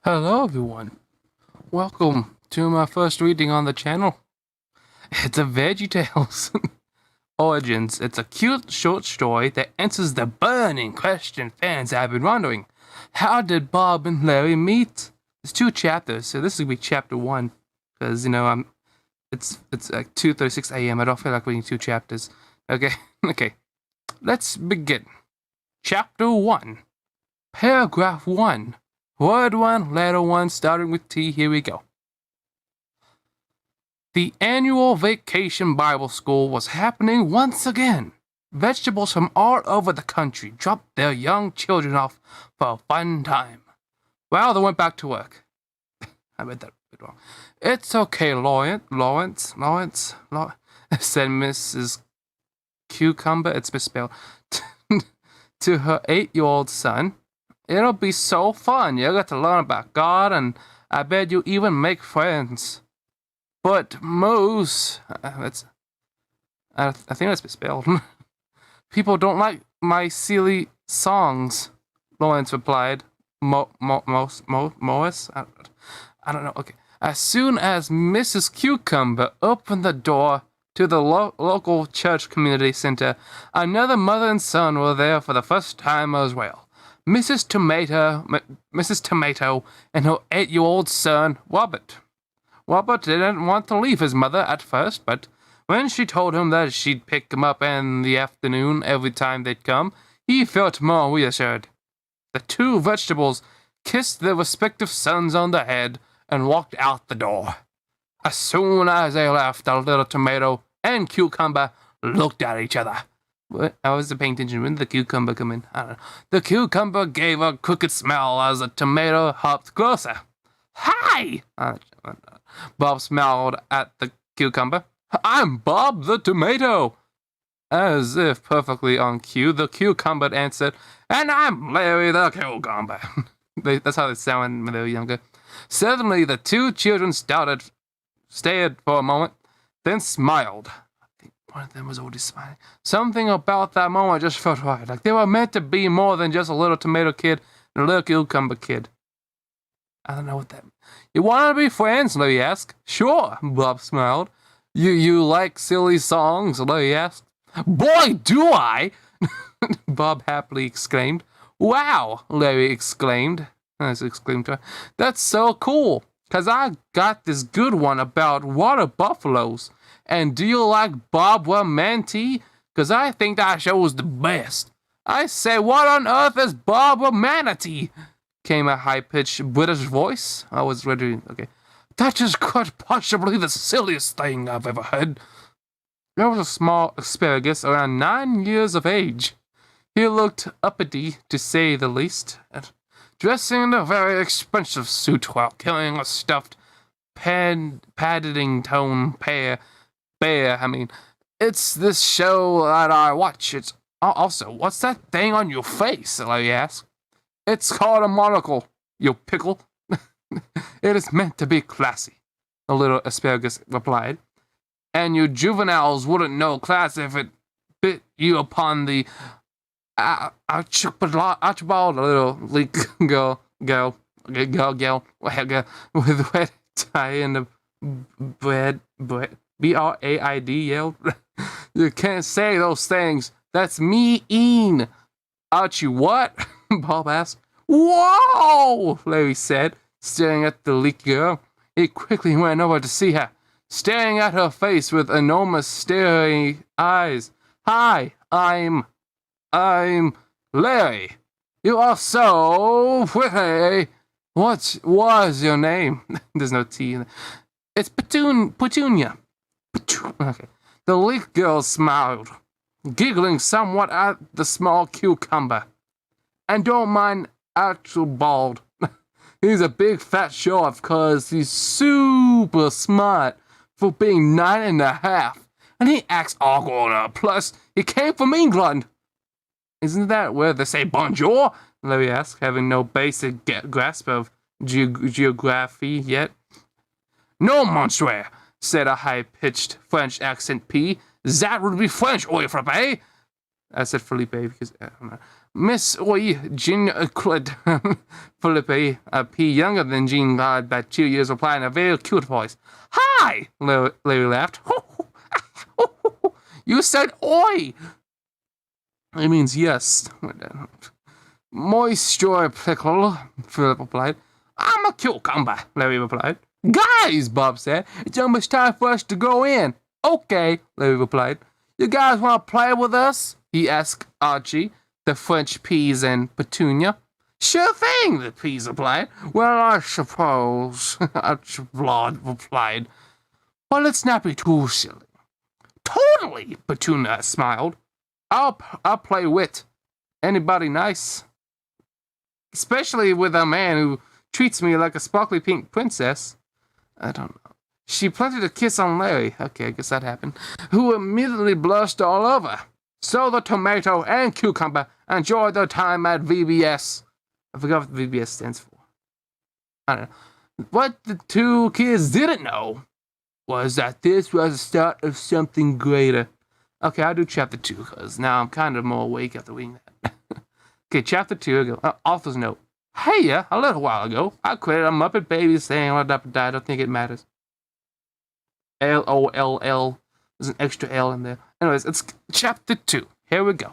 Hello everyone, welcome to my first reading on the channel. It's a VeggieTales Origins. It's a cute short story that answers the burning question fans have been wondering. How did Bob and Larry meet? There's 2 chapters, so this will be chapter 1. Because, it's like 2:36 a.m. I don't feel like reading 2 chapters. Okay, okay. Let's begin. Chapter 1. Paragraph 1. Word 1, letter 1, starting with T. Here we go. The annual Vacation Bible School was happening once again. Vegetables from all over the country dropped their young children off for a fun time. Well, they went back to work. I read that a bit wrong. It's okay, Lawrence, said Mrs. Cucumber, it's misspelled, to her 8-year-old son. It'll be so fun. You get to learn about God, and I bet you even make friends. But Moose, I think that's misspelled. People don't like my silly songs, Lawrence replied. Morris? I don't know. Okay. As soon as Mrs. Cucumber opened the door to the local church community center, another mother and son were there for the first time as well. Mrs. Tomato and her 8-year-old son, Robert. Robert didn't want to leave his mother at first, but when she told him that she'd pick him up in the afternoon every time they'd come, he felt more reassured. The 2 vegetables kissed their respective sons on the head and walked out the door. As soon as they left, the little Tomato and Cucumber looked at each other. I was paying attention. When did the cucumber come in? I don't know. The cucumber gave a crooked smell as the tomato hopped closer. Hi! Bob smiled at the cucumber. I'm Bob the tomato. As if perfectly on cue, the cucumber answered, and I'm Larry the cucumber. That's how they sound when they were younger. Suddenly, the 2 children stared for a moment, then smiled. One of them was already smiling. Something about that moment just felt right. Like they were meant to be more than just a little tomato kid and a little cucumber kid. I don't know what that means. You want to be friends? Larry asked. Sure, Bob smiled. You like silly songs? Larry asked. Boy, do I! Bob happily exclaimed. Wow, Larry exclaimed. That's so cool, 'cause I got this good one about water buffaloes. And do you like Bob Manatee? 'Cause I think that show was the best. I say, what on earth is Bob Manatee? Came a high-pitched British voice. I was ready. Okay. That is quite possibly the silliest thing I've ever heard. There was a small asparagus around 9 years of age. He looked uppity, to say the least, dressing in a very expensive suit while carrying a stuffed Paddington bear. It's this show that I watch. It's also, what's that thing on your face? Larry asked. It's called a monocle, you pickle. It is meant to be classy, the little asparagus replied. And you juveniles wouldn't know class if it bit you upon the Archibald, a little leak girl, with wet tie and a bread. B-R-A-I-D yelled. You can't say those things. That's mean. Archie, what? Bob asked. Whoa! Larry said, staring at the leak girl. He quickly went over to see her, staring at her face with enormous staring eyes. Hi, I'm Larry. You are so pretty. What was your name? There's no T in it. It's Petunia. Okay. The leak girl smiled, giggling somewhat at the small cucumber. And don't mind Archibald. He's a big fat show-off because he's super smart for being 9.5. And he acts all grown up. Plus, he came from England. Isn't that where they say bonjour? Larry asked, having no basic grasp of geography yet. No, monsieur, said a high-pitched French accent P. That would be French, oil frappe. I said Felipe because I don't know. Miss Oi, Jean Claude Philippe, a P younger than Jean Claude by 2 years, replied in a very cute voice. Hi! Larry laughed. You said oi! It means yes. Moisture pickle, Philip replied. I'm a cucumber, Larry replied. Guys, Bob said, it's almost time for us to go in. Okay, Larry replied. You guys want to play with us? He asked Archie, the French peas, and Petunia. Sure thing, the peas replied. Well, I suppose, Archibald replied. Well, let's not be too silly. Totally, Petunia smiled. I'll play wit. Anybody nice? Especially with a man who treats me like a sparkly pink princess. I don't know. She planted a kiss on Larry. Okay, I guess that happened. Who immediately blushed all over. So the tomato and cucumber enjoyed their time at VBS. I forgot what VBS stands for. I don't know. What the two kids didn't know was that this was the start of something greater. Okay, I'll do chapter 2, because now I'm kind of more awake after reading that. Okay, chapter 2, author's note. Hey, yeah, a little while ago, I created a Muppet Baby saying what up and I don't think it matters. LOLL. There's an extra L in there. Anyways, it's chapter 2. Here we go.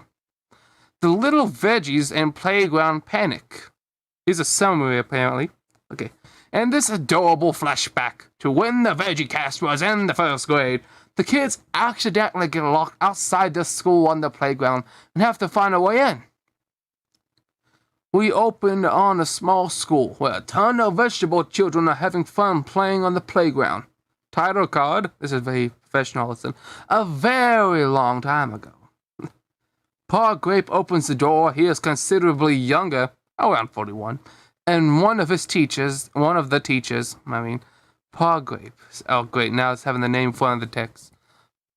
The little veggies and playground panic. Here's a summary, apparently. Okay. And this adorable flashback to when the VeggieCast was in the 1st grade. The kids accidentally get locked outside the school on the playground and have to find a way in. We opened on a small school where a ton of vegetable children are having fun playing on the playground. Title card, this is very professional, listen, a very long time ago. Pa Grape opens the door. He is considerably younger, around 41, and one of the teachers, Pa Grape. Oh, great, now it's having the name in front of the text.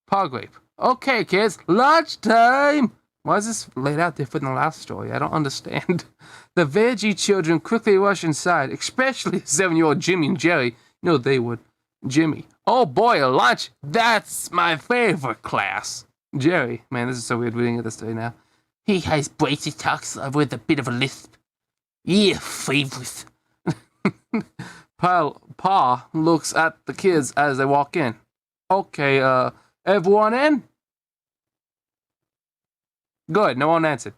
Pa Grape. Okay, kids, lunchtime! Why is this laid out different than the last story? I don't understand. The veggie children quickly rush inside, especially 7-year-old Jimmy and Jerry. You know they would. Jimmy. Oh boy, lunch! That's my favorite class. Jerry. Man, this is so weird reading this story now. He has braces, talks with a bit of a lisp. Yeah, favorite. Pa looks at the kids as they walk in. Okay, everyone in? Good, no one answered.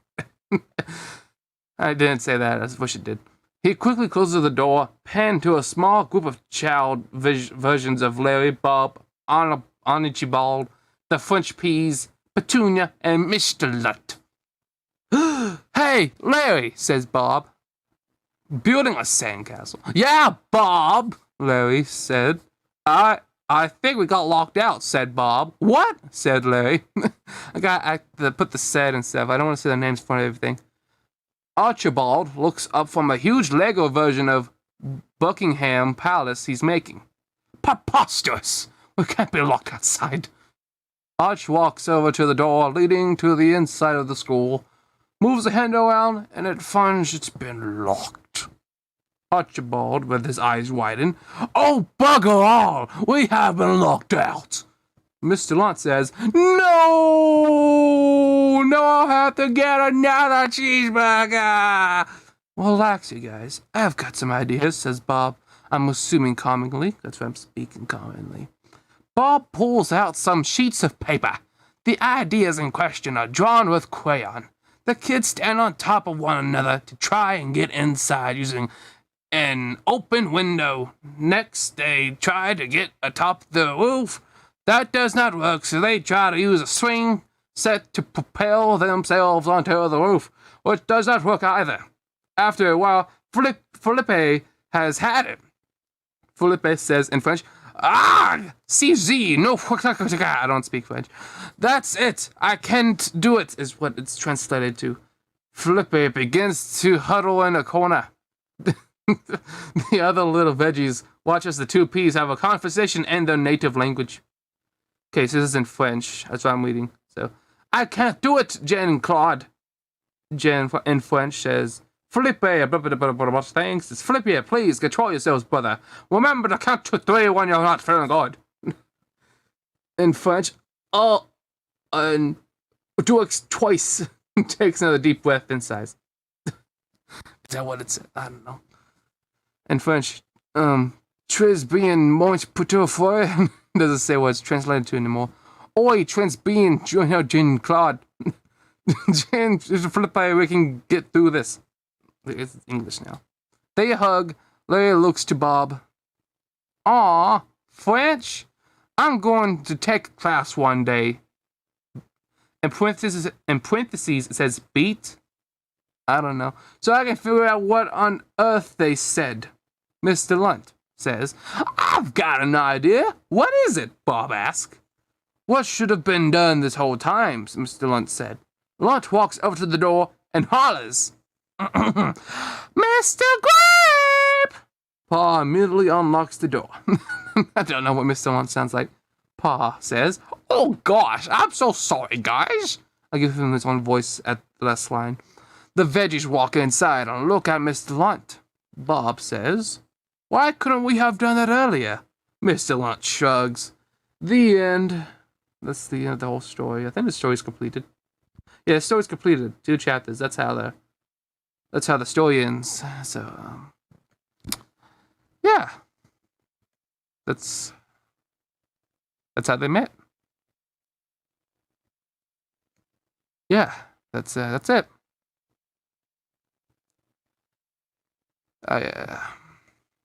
I didn't say that, I wish it did. He quickly closes the door, panned to a small group of child versions of Larry, Bob, Archibald, the French peas, Petunia, and Mr. Lutt. Hey, Larry, says Bob. Building a sandcastle. Yeah, Bob, Larry said. I think we got locked out, said Bob. What? Said Larry. I got to put the said and stuff. I don't want to say their names in front of everything. Archibald looks up from a huge Lego version of Buckingham Palace he's making. Preposterous! We can't be locked outside. Arch walks over to the door leading to the inside of the school, moves the hand around, and it finds it's been locked. Archibald, with his eyes widen, Oh, bugger all! We have been locked out! Mr. Lunt says, No, I'll have to get another cheeseburger! Well, relax, you guys. I've got some ideas, says Bob. I'm assuming calmingly. That's why I'm speaking calmingly. Bob pulls out some sheets of paper. The ideas in question are drawn with crayon. The kids stand on top of one another to try and get inside using an open window. Next, they try to get atop the roof. That does not work, so they try to use a swing set to propel themselves onto the roof, which does not work either. After a while, Felipe has had it. Felipe says in French, CZ, no, I don't speak French. That's it, I can't do it, is what it's translated to. Felipe begins to huddle in a corner. The other little veggies watch as the two peas have a conversation in their native language. Okay, so this is in French. That's what I'm reading. So, I can't do it, Jean-Claude. Jean in French says, Felipe, thanks. It's Felipe, please control yourselves, brother. Remember to count to 3 when you're not feeling good. In French, do it twice. Takes another deep breath and sighs. Is that what it said? I don't know. In French, Triz being most puto for it. Doesn't say what it's translated to anymore. Oi, Triz being Jean Claude. Jean, flip by, we can get through this. It's English now. They hug. Larry looks to Bob. Aw, French? I'm going to tech class one day. In parentheses, it says beat. I don't know. So I can figure out what on earth they said. Mr. Lunt says, I've got an idea. What is it? Bob asks. What should have been done this whole time? Mr. Lunt said. Lunt walks over to the door and hollers. Mr. Grape! Pa immediately unlocks the door. I don't know what Mr. Lunt sounds like. Pa says, oh gosh, I'm so sorry, guys. I give him his own voice at the last line. The veggies walk inside and look at Mr. Lunt. Bob says, why couldn't we have done that earlier? Mr. Lunt shrugs. The end. That's the end of the whole story. I think the story's completed. Yeah, the story's completed. 2 chapters. That's how the story ends. So, yeah. That's how they met. Yeah, that's it.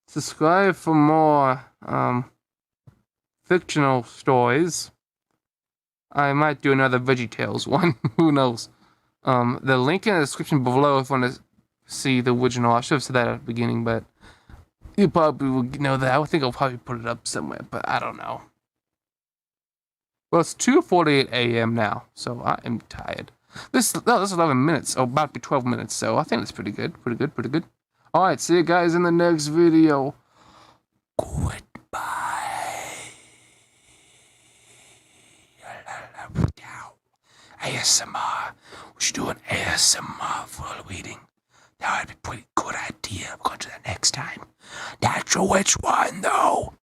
Subscribe for more fictional stories. I might do another VeggieTales one. Who knows? The link in the description below if you want to see the original. I should have said that at the beginning, but you probably will know that. I think I'll probably put it up somewhere, but I don't know. Well, it's 2:48 a.m. now, so I am tired. This is 11 minutes, about to be 12 minutes, so I think that's pretty good. Pretty good. Alright, see you guys in the next video. Goodbye. ASMR. We should do an ASMR for Halloween. That would be a pretty good idea. We're going to do that next time. Not sure which one, though.